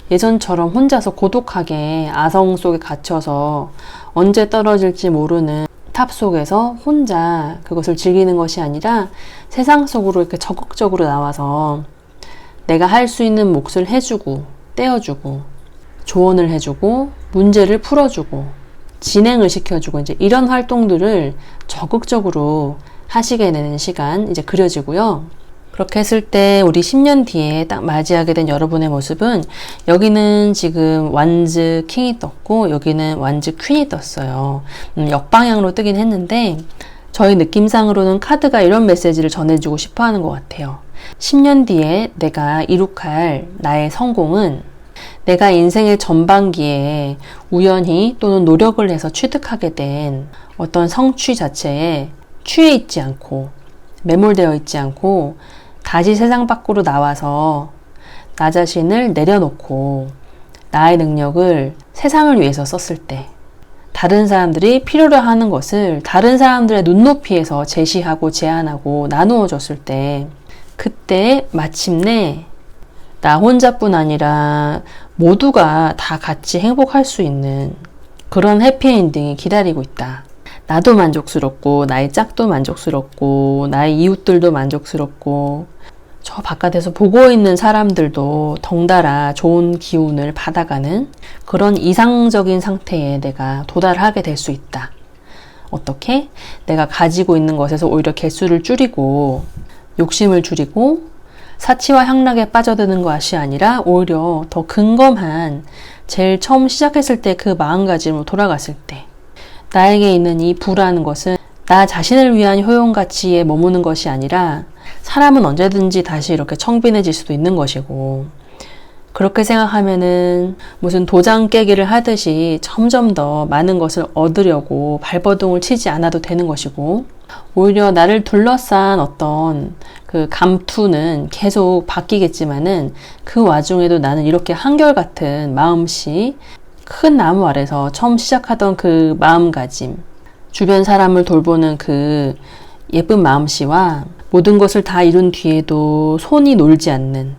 예전처럼 혼자서 고독하게 아성 속에 갇혀서 언제 떨어질지 모르는 탑 속에서 혼자 그것을 즐기는 것이 아니라 세상 속으로 이렇게 적극적으로 나와서 내가 할 수 있는 몫을 해주고 떼어주고 조언을 해주고 문제를 풀어주고 진행을 시켜주고 이제 이런 활동들을 적극적으로 하시게 되는 시간 이제 그려지고요. 그렇게 했을 때 우리 10년 뒤에 딱 맞이하게 된 여러분의 모습은 여기는 지금 완즈 킹이 떴고 여기는 완즈 퀸이 떴어요. 역방향으로 뜨긴 했는데 저희 느낌상으로는 카드가 이런 메시지를 전해주고 싶어 하는 것 같아요. 10년 뒤에 내가 이룩할 나의 성공은 내가 인생의 전반기에 우연히 또는 노력을 해서 취득하게 된 어떤 성취 자체에 취해 있지 않고 매몰되어 있지 않고 다시 세상 밖으로 나와서 나 자신을 내려놓고 나의 능력을 세상을 위해서 썼을 때 다른 사람들이 필요로 하는 것을 다른 사람들의 눈높이에서 제시하고 제안하고 나누어 줬을 때 그때 마침내 나 혼자뿐 아니라 모두가 다 같이 행복할 수 있는 그런 해피엔딩이 기다리고 있다. 나도 만족스럽고 나의 짝도 만족스럽고 나의 이웃들도 만족스럽고 저 바깥에서 보고 있는 사람들도 덩달아 좋은 기운을 받아가는 그런 이상적인 상태에 내가 도달하게 될 수 있다. 어떻게? 내가 가지고 있는 것에서 오히려 개수를 줄이고 욕심을 줄이고 사치와 향락에 빠져드는 것이 아니라 오히려 더 근검한 제일 처음 시작했을 때 그 마음가짐으로 돌아갔을 때 나에게 있는 이 부라는 것은 나 자신을 위한 효용가치에 머무는 것이 아니라 사람은 언제든지 다시 이렇게 청빈해질 수도 있는 것이고 그렇게 생각하면은 무슨 도장 깨기를 하듯이 점점 더 많은 것을 얻으려고 발버둥을 치지 않아도 되는 것이고 오히려 나를 둘러싼 어떤 그 감투는 계속 바뀌겠지만은 그 와중에도 나는 이렇게 한결같은 마음씨 큰 나무 아래서 처음 시작하던 그 마음가짐 주변 사람을 돌보는 그 예쁜 마음씨와 모든 것을 다 이룬 뒤에도 손이 놀지 않는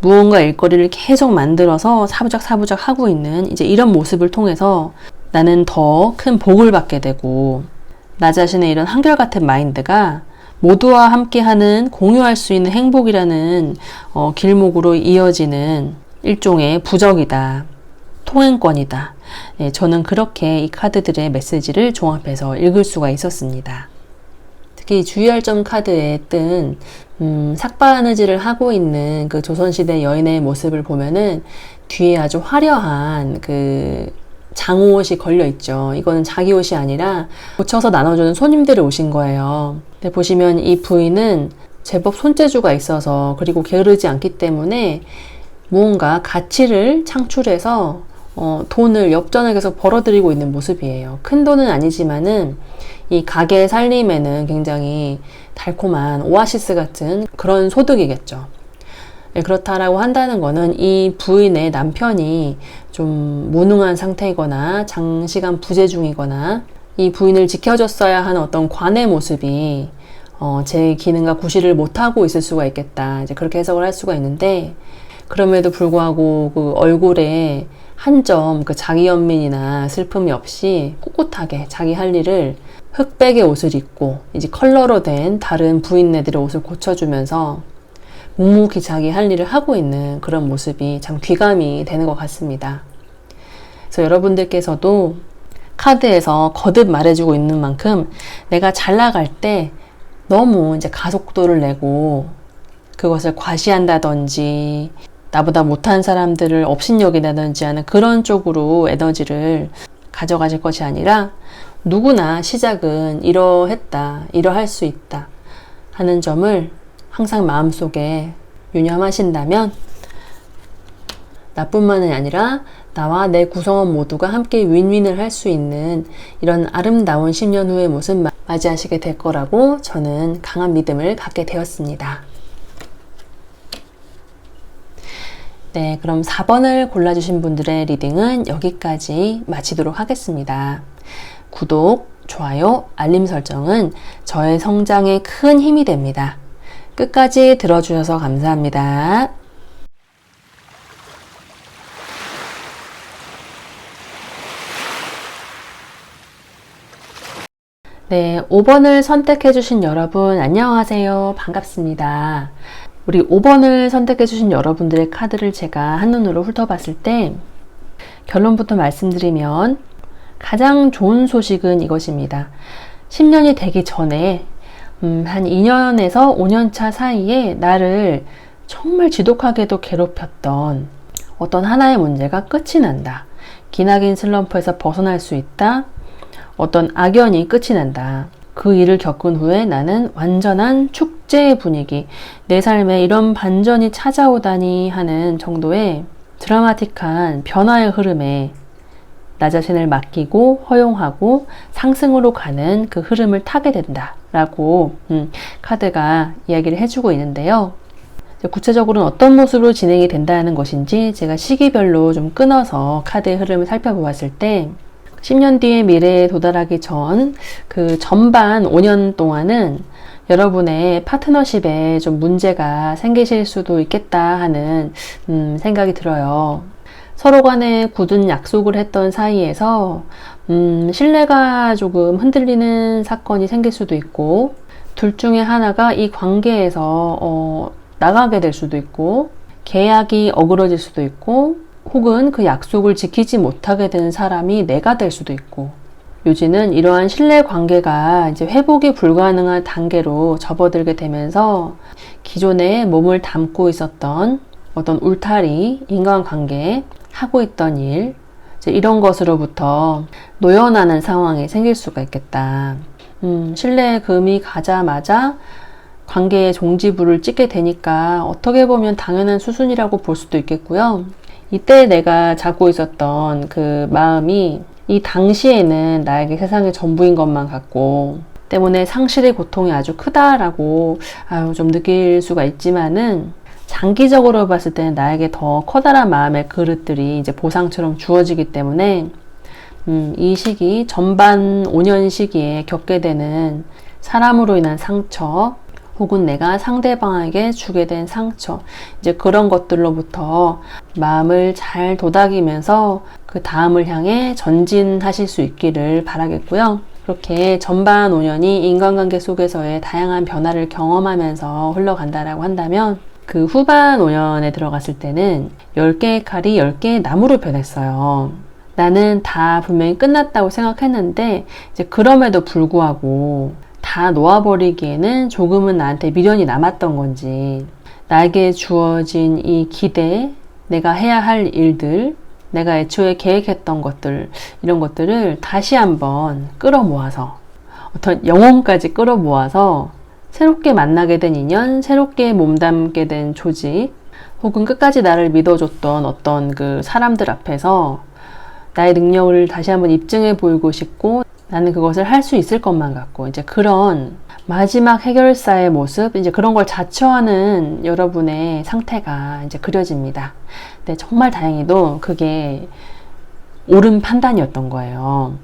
무언가 일거리를 계속 만들어서 사부작 하고 있는 이제 이런 모습을 통해서 나는 더 큰 복을 받게 되고 나 자신의 이런 한결같은 마인드가 모두와 함께하는 공유할 수 있는 행복이라는 길목으로 이어지는 일종의 부적이다. 통행권이다. 네, 저는 그렇게 이 카드들의 메시지를 종합해서 읽을 수가 있었습니다. 특히 주의할 점 카드에 뜬 삭바느질을 하고 있는 그 조선시대 여인의 모습을 보면은 뒤에 아주 화려한 그 장옷이 걸려 있죠. 이거는 자기 옷이 아니라 고쳐서 나눠주는 손님들이 오신 거예요. 근데 보시면 이 부인은 제법 손재주가 있어서 그리고 게으르지 않기 때문에 무언가 가치를 창출해서 돈을 엽전을 계속 벌어들이고 있는 모습이에요. 큰 돈은 아니지만은 이 가게 살림에는 굉장히 달콤한 오아시스 같은 그런 소득이겠죠. 그렇다라고 한다는 거는 이 부인의 남편이 좀 무능한 상태이거나 장시간 부재 중이거나 이 부인을 지켜줬어야 하는 어떤 관의 모습이 제 기능과 구실을 못하고 있을 수가 있겠다. 이제 그렇게 해석을 할 수가 있는데 그럼에도 불구하고 그 얼굴에 한 점 그 자기 연민이나 슬픔이 없이 꿋꿋하게 자기 할 일을 흑백의 옷을 입고 이제 컬러로 된 다른 부인네들의 옷을 고쳐주면서 묵묵히 자기 할 일을 하고 있는 그런 모습이 참 귀감이 되는 것 같습니다. 그래서 여러분들께서도 카드에서 거듭 말해주고 있는 만큼 내가 잘 나갈 때 너무 이제 가속도를 내고 그것을 과시한다든지 나보다 못한 사람들을 업신여긴다든지 하는 그런 쪽으로 에너지를 가져가실 것이 아니라 누구나 시작은 이러했다, 이러할 수 있다 하는 점을 항상 마음속에 유념하신다면 나뿐만이 아니라 나와 내 구성원 모두가 함께 윈윈을 할 수 있는 이런 아름다운 10년 후의 모습 맞이하시게 될 거라고 저는 강한 믿음을 갖게 되었습니다. 네, 그럼 4번을 골라주신 분들의 리딩은 여기까지 마치도록 하겠습니다. 구독, 좋아요, 알림 설정은 저의 성장에 큰 힘이 됩니다. 끝까지 들어주셔서 감사합니다. 네, 5번을 선택해주신 여러분 안녕하세요. 반갑습니다. 우리 5번을 선택해주신 여러분들의 카드를 제가 한눈으로 훑어봤을 때 결론부터 말씀드리면 가장 좋은 소식은 이것입니다. 10년이 되기 전에 한 2년에서 5년차 사이에 나를 정말 지독하게도 괴롭혔던 어떤 하나의 문제가 끝이 난다. 기나긴 슬럼프에서 벗어날 수 있다. 어떤 악연이 끝이 난다. 그 일을 겪은 후에 나는 완전한 축제의 분위기, 내 삶에 이런 반전이 찾아오다니 하는 정도의 드라마틱한 변화의 흐름에 나 자신을 맡기고 허용하고 상승으로 가는 그 흐름을 타게 된다라고 카드가 이야기를 해주고 있는데요. 구체적으로는 어떤 모습으로 진행이 된다는 것인지 제가 시기별로 좀 끊어서 카드의 흐름을 살펴보았을 때 10년 뒤의 미래에 도달하기 전 그 전반 5년 동안은 여러분의 파트너십에 좀 문제가 생기실 수도 있겠다 하는 생각이 들어요. 서로 간에 굳은 약속을 했던 사이에서 신뢰가 조금 흔들리는 사건이 생길 수도 있고 둘 중에 하나가 이 관계에서 나가게 될 수도 있고 계약이 어그러질 수도 있고 혹은 그 약속을 지키지 못하게 되는 사람이 내가 될 수도 있고 요지는 이러한 신뢰 관계가 이제 회복이 불가능한 단계로 접어들게 되면서 기존에 몸을 담고 있었던 어떤 울타리, 인간관계, 하고 있던 일, 이제 이런 것으로부터 노연하는 상황이 생길 수가 있겠다. 신뢰의 금이 가자마자 관계의 종지부를 찍게 되니까 어떻게 보면 당연한 수순이라고 볼 수도 있겠고요. 이때 내가 잡고 있었던 그 마음이 이 당시에는 나에게 세상의 전부인 것만 같고 때문에 상실의 고통이 아주 크다라고 좀 느낄 수가 있지만은 장기적으로 봤을 때는 나에게 더 커다란 마음의 그릇들이 이제 보상처럼 주어지기 때문에 이 시기 전반 5년 시기에 겪게 되는 사람으로 인한 상처 혹은 내가 상대방에게 주게 된 상처 이제 그런 것들로부터 마음을 잘 도닥이면서 그 다음을 향해 전진하실 수 있기를 바라겠고요. 그렇게 전반 5년이 인간관계 속에서의 다양한 변화를 경험하면서 흘러간다라고 한다면 그 후반 5년에 들어갔을 때는 10개의 칼이 10개의 나무로 변했어요. 나는 다 분명히 끝났다고 생각했는데 이제 그럼에도 불구하고 다 놓아버리기에는 조금은 나한테 미련이 남았던 건지 나에게 주어진 이 기대, 내가 해야 할 일들, 내가 애초에 계획했던 것들 이런 것들을 다시 한번 끌어모아서 어떤 영혼까지 끌어모아서 새롭게 만나게 된 인연, 새롭게 몸담게 된 조직, 혹은 끝까지 나를 믿어줬던 어떤 그 사람들 앞에서 나의 능력을 다시 한번 입증해 보이고 싶고 나는 그것을 할 수 있을 것만 같고 이제 그런 마지막 해결사의 모습, 이제 그런 걸 자처하는 여러분의 상태가 이제 그려집니다. 근데 정말 다행히도 그게 옳은 판단이었던 거예요.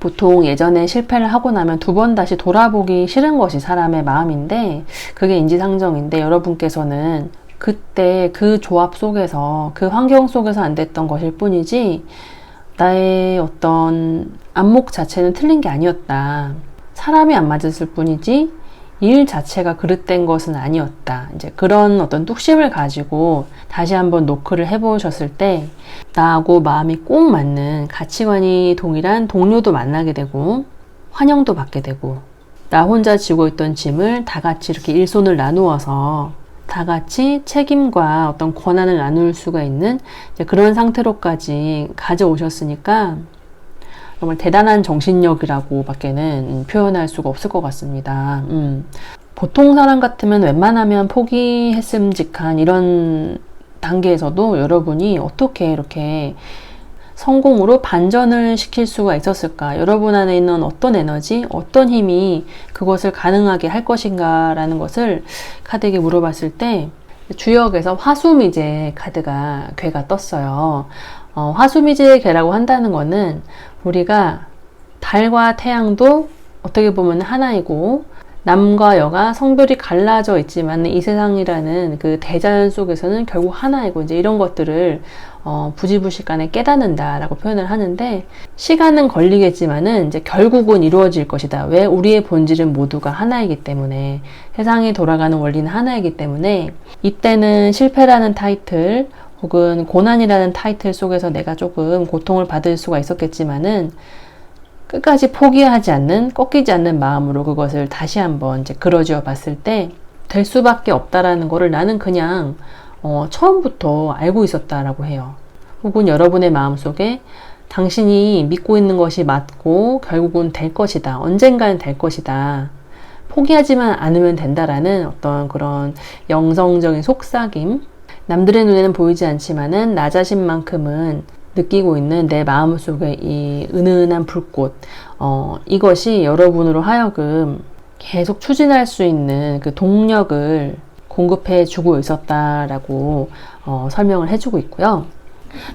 보통 예전에 실패를 하고 나면 두 번 다시 돌아보기 싫은 것이 사람의 마음인데 그게 인지상정인데 여러분께서는 그때 그 조합 속에서 그 환경 속에서 안 됐던 것일 뿐이지 나의 어떤 안목 자체는 틀린 게 아니었다. 사람이 안 맞았을 뿐이지 일 자체가 그릇된 것은 아니었다. 이제 그런 어떤 뚝심을 가지고 다시 한번 노크를 해보셨을 때 나하고 마음이 꼭 맞는 가치관이 동일한 동료도 만나게 되고 환영도 받게 되고 나 혼자 지고 있던 짐을 다 같이 이렇게 일손을 나누어서 다 같이 책임과 어떤 권한을 나눌 수가 있는 이제 그런 상태로까지 가져오셨으니까 정말 대단한 정신력이라고 밖에는 표현할 수가 없을 것 같습니다. 보통 사람 같으면 웬만하면 포기했음직한 이런 단계에서도 여러분이 어떻게 이렇게 성공으로 반전을 시킬 수가 있었을까? 여러분 안에 있는 어떤 에너지, 어떤 힘이 그것을 가능하게 할 것인가 라는 것을 카드에게 물어봤을 때 주역에서 화수미제 카드가 괴가 떴어요. 화수미제의 괴라고 한다는 거는 우리가 달과 태양도 어떻게 보면 하나이고 남과 여가 성별이 갈라져 있지만 이 세상이라는 그 대자연 속에서는 결국 하나이고 이제 이런 것들을 부지불식간에 깨닫는다라고 표현을 하는데 시간은 걸리겠지만은 이제 결국은 이루어질 것이다. 왜? 우리의 본질은 모두가 하나이기 때문에 세상이 돌아가는 원리는 하나이기 때문에 이때는 실패라는 타이틀 혹은 고난이라는 타이틀 속에서 내가 조금 고통을 받을 수가 있었겠지만은 끝까지 포기하지 않는, 꺾이지 않는 마음으로 그것을 다시 한번 이제 그려지어 봤을 때 될 수밖에 없다라는 거를 나는 그냥 처음부터 알고 있었다라고 해요. 혹은 여러분의 마음속에 당신이 믿고 있는 것이 맞고 결국은 될 것이다. 언젠가는 될 것이다. 포기하지만 않으면 된다라는 어떤 그런 영성적인 속삭임. 남들의 눈에는 보이지 않지만은 나 자신만큼은 느끼고 있는 내 마음속의 이 은은한 불꽃. 이것이 여러분으로 하여금 계속 추진할 수 있는 그 동력을 공급해 주고 있었다라고 설명을 해주고 있고요.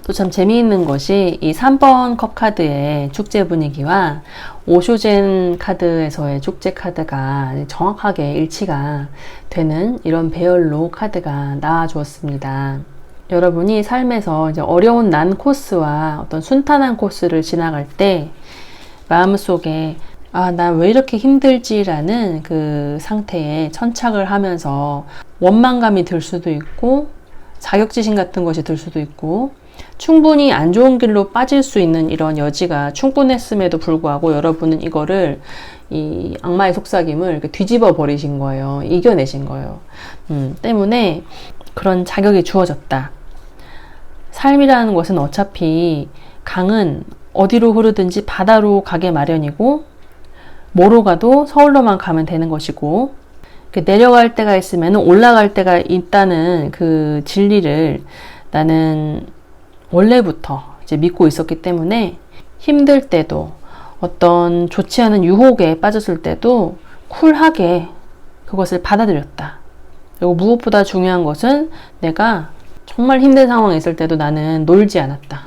또 참 재미있는 것이 이 3번 컵 카드의 축제 분위기와 오쇼젠 카드에서의 축제 카드가 정확하게 일치가 되는 이런 배열로 카드가 나와 주었습니다. 여러분이 삶에서 이제 어려운 난 코스와 어떤 순탄한 코스를 지나갈 때 마음속에 나 왜 이렇게 힘들지라는 그 상태에 천착을 하면서 원망감이 들 수도 있고 자격지심 같은 것이 들 수도 있고 충분히 안 좋은 길로 빠질 수 있는 이런 여지가 충분했음에도 불구하고 여러분은 이거를 이 악마의 속삭임을 이렇게 뒤집어 버리신 거예요. 이겨내신 거예요. 때문에 그런 자격이 주어졌다. 삶이라는 것은 어차피 강은 어디로 흐르든지 바다로 가게 마련이고 뭐로 가도 서울로만 가면 되는 것이고 내려갈 때가 있으면 올라갈 때가 있다는 그 진리를 나는 원래부터 이제 믿고 있었기 때문에 힘들 때도 어떤 좋지 않은 유혹에 빠졌을 때도 쿨하게 그것을 받아들였다. 그리고 무엇보다 중요한 것은 내가 정말 힘든 상황에 있을 때도 나는 놀지 않았다.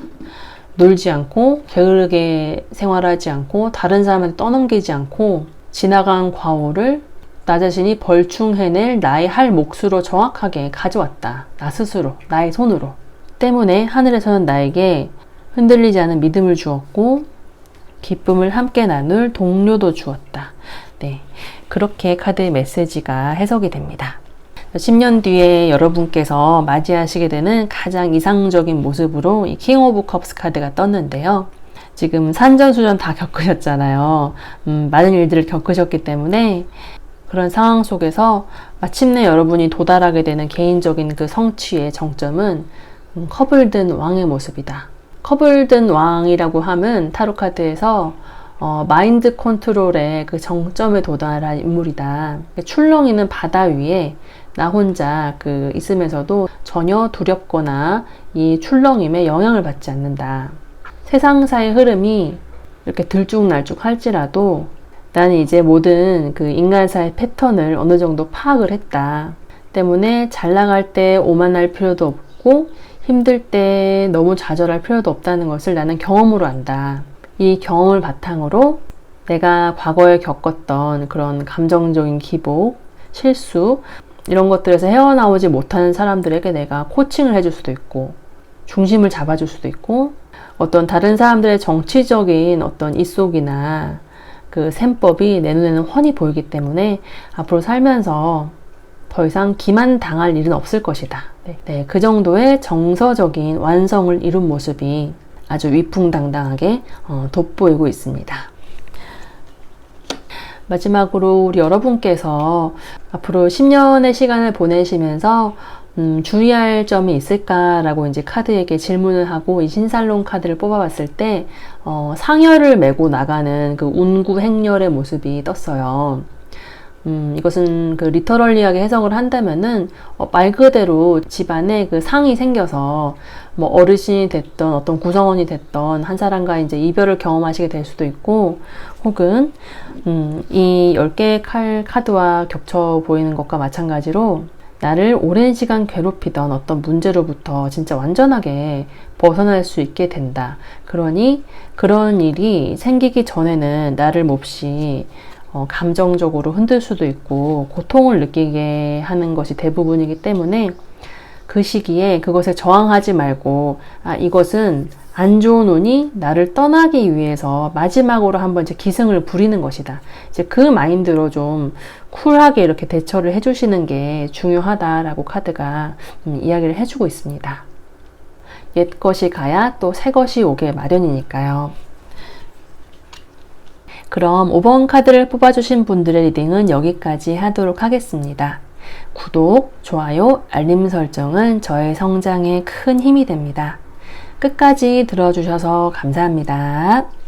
놀지 않고 게으르게 생활하지 않고 다른 사람한테 떠넘기지 않고 지나간 과오를 나 자신이 벌충해낼 나의 할 몫으로 정확하게 가져왔다. 나 스스로, 나의 손으로. 때문에 하늘에서는 나에게 흔들리지 않은 믿음을 주었고 기쁨을 함께 나눌 동료도 주었다. 네, 그렇게 카드의 메시지가 해석이 됩니다. 10년 뒤에 여러분께서 맞이하시게 되는 가장 이상적인 모습으로 이 킹 오브 컵스 카드가 떴는데요. 지금 산전수전 다 겪으셨잖아요. 많은 일들을 겪으셨기 때문에 그런 상황 속에서 마침내 여러분이 도달하게 되는 개인적인 그 성취의 정점은 컵을 든 왕의 모습이다. 컵을 든 왕이라고 하면 타로카드에서 마인드 컨트롤의 그 정점에 도달한 인물이다. 출렁이는 바다 위에 나 혼자 있으면서도 전혀 두렵거나 이 출렁임에 영향을 받지 않는다. 세상사의 흐름이 이렇게 들쭉날쭉 할지라도 나는 이제 모든 그 인간사의 패턴을 어느 정도 파악을 했다. 때문에 잘 나갈 때 오만할 필요도 없고 힘들 때 너무 좌절할 필요도 없다는 것을 나는 경험으로 안다. 이 경험을 바탕으로 내가 과거에 겪었던 그런 감정적인 기복, 실수 이런 것들에서 헤어나오지 못하는 사람들에게 내가 코칭을 해줄 수도 있고 중심을 잡아줄 수도 있고 어떤 다른 사람들의 정치적인 어떤 입속이나 그 셈법이 내 눈에는 훤히 보이기 때문에 앞으로 살면서 더 이상 기만당할 일은 없을 것이다. 네, 그 정도의 정서적인 완성을 이룬 모습이 아주 위풍당당하게 돋보이고 있습니다. 마지막으로 우리 여러분께서 앞으로 10년의 시간을 보내시면서 주의할 점이 있을까라고 이제 카드에게 질문을 하고 이 신살롬 카드를 뽑아봤을 때 상열을 메고 나가는 그 운구 행렬의 모습이 떴어요. 이것은 그 리터럴리하게 해석을 한다면은 말 그대로 집안에 그 상이 생겨서 뭐 어르신이 됐던 어떤 구성원이 됐던 한 사람과 이제 이별을 경험하시게 될 수도 있고 혹은 이 10개의 카드와 겹쳐 보이는 것과 마찬가지로 나를 오랜 시간 괴롭히던 어떤 문제로부터 진짜 완전하게 벗어날 수 있게 된다. 그러니 그런 일이 생기기 전에는 나를 몹시 감정적으로 흔들 수도 있고 고통을 느끼게 하는 것이 대부분이기 때문에 그 시기에 그것에 저항하지 말고 이것은 안 좋은 운이 나를 떠나기 위해서 마지막으로 한번 이제 기승을 부리는 것이다. 이제 그 마인드로 좀 쿨하게 이렇게 대처를 해주시는 게 중요하다라고 카드가 이야기를 해주고 있습니다. 옛 것이 가야 또 새 것이 오게 마련이니까요. 그럼 5번 카드를 뽑아주신 분들의 리딩은 여기까지 하도록 하겠습니다. 구독, 좋아요, 알림 설정은 저의 성장에 큰 힘이 됩니다. 끝까지 들어주셔서 감사합니다.